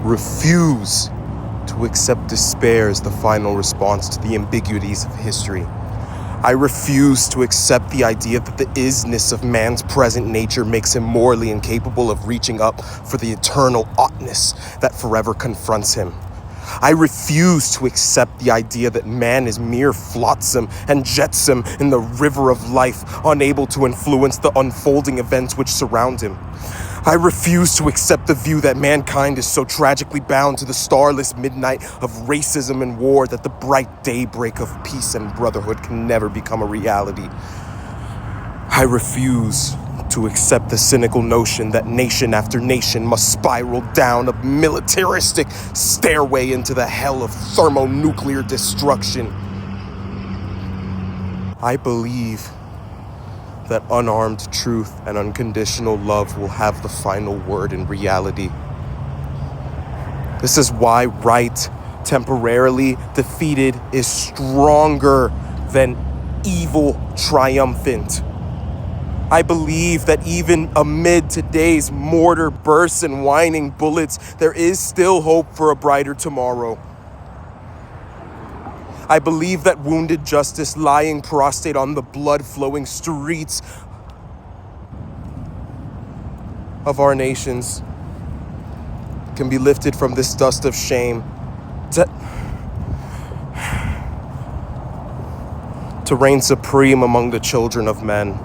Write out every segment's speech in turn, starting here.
refuse to accept despair as the final response to the ambiguities of history. I refuse to accept the idea that the isness of man's present nature makes him morally incapable of reaching up for the eternal oughtness that forever confronts him. I refuse to accept the idea that man is mere flotsam and jetsam in the river of life, unable to influence the unfolding events which surround him. I refuse to accept the view that mankind is so tragically bound to the starless midnight of racism and war that the bright daybreak of peace and brotherhood can never become a reality. I refuse to accept the cynical notion that nation after nation must spiral down a militaristic stairway into the hell of thermonuclear destruction. I believe that unarmed truth and unconditional love will have the final word in reality. This is why right, temporarily defeated, is stronger than evil triumphant. I believe that even amid today's mortar bursts and whining bullets, there is still hope for a brighter tomorrow. I believe that wounded justice lying prostrate on the blood-flowing streets of our nations can be lifted from this dust of shame to reign supreme among the children of men.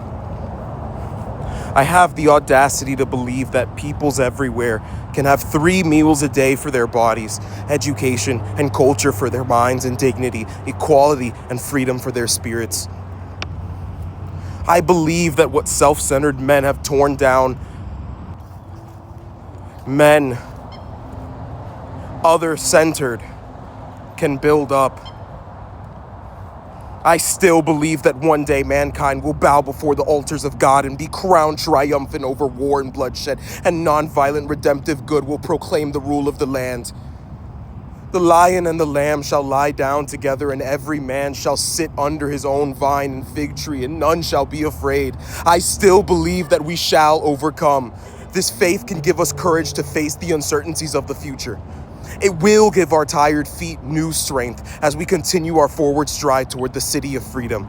I have the audacity to believe that peoples everywhere can have 3 meals a day for their bodies, education and culture for their minds, and dignity, equality and freedom for their spirits. I believe that what self-centered men have torn down, men, other-centered, can build up. I still believe that one day mankind will bow before the altars of God and be crowned triumphant over war and bloodshed, and nonviolent redemptive good will proclaim the rule of the land. The lion and the lamb shall lie down together, and every man shall sit under his own vine and fig tree, and none shall be afraid. I still believe that we shall overcome. This faith can give us courage to face the uncertainties of the future. It will give our tired feet new strength as we continue our forward stride toward the city of freedom.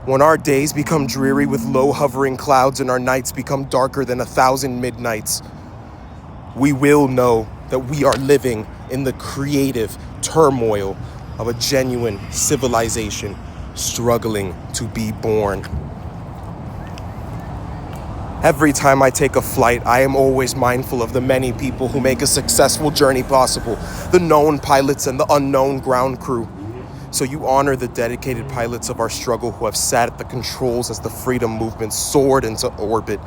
When our days become dreary with low hovering clouds and our nights become darker than 1,000 midnights, we will know that we are living in the creative turmoil of a genuine civilization struggling to be born. Every time I take a flight, I am always mindful of the many people who make a successful journey possible, the known pilots and the unknown ground crew. So you honor the dedicated pilots of our struggle who have sat at the controls as the freedom movement soared into orbit.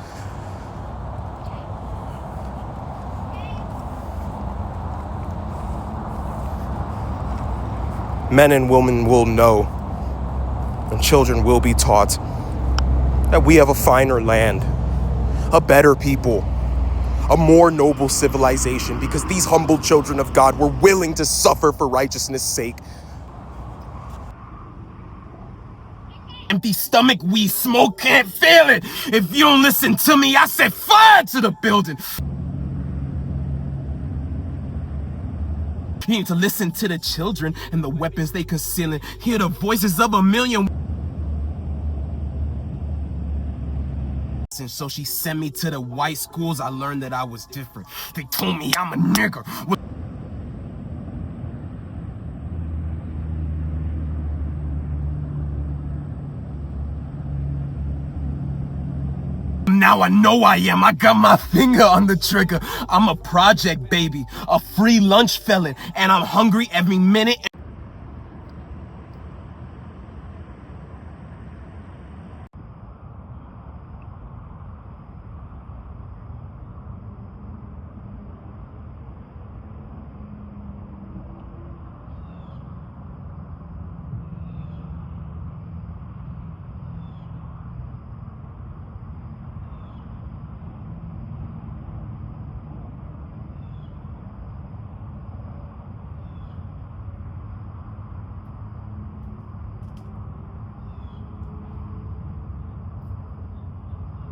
Men and women will know, and children will be taught, that we have a finer land, a better people, a more noble civilization, because these humble children of God were willing to suffer for righteousness' sake. Empty stomach, we smoke, can't feel it. If you don't listen to me, I set fire to the building. You need to listen to the children and the weapons they concealing. Hear the voices of a million. And so she sent me to the white schools. I learned that I was different. They told me I'm a nigger. Now I know I am. I got my finger on the trigger. I'm a project baby, a free lunch felon, and I'm hungry every minute.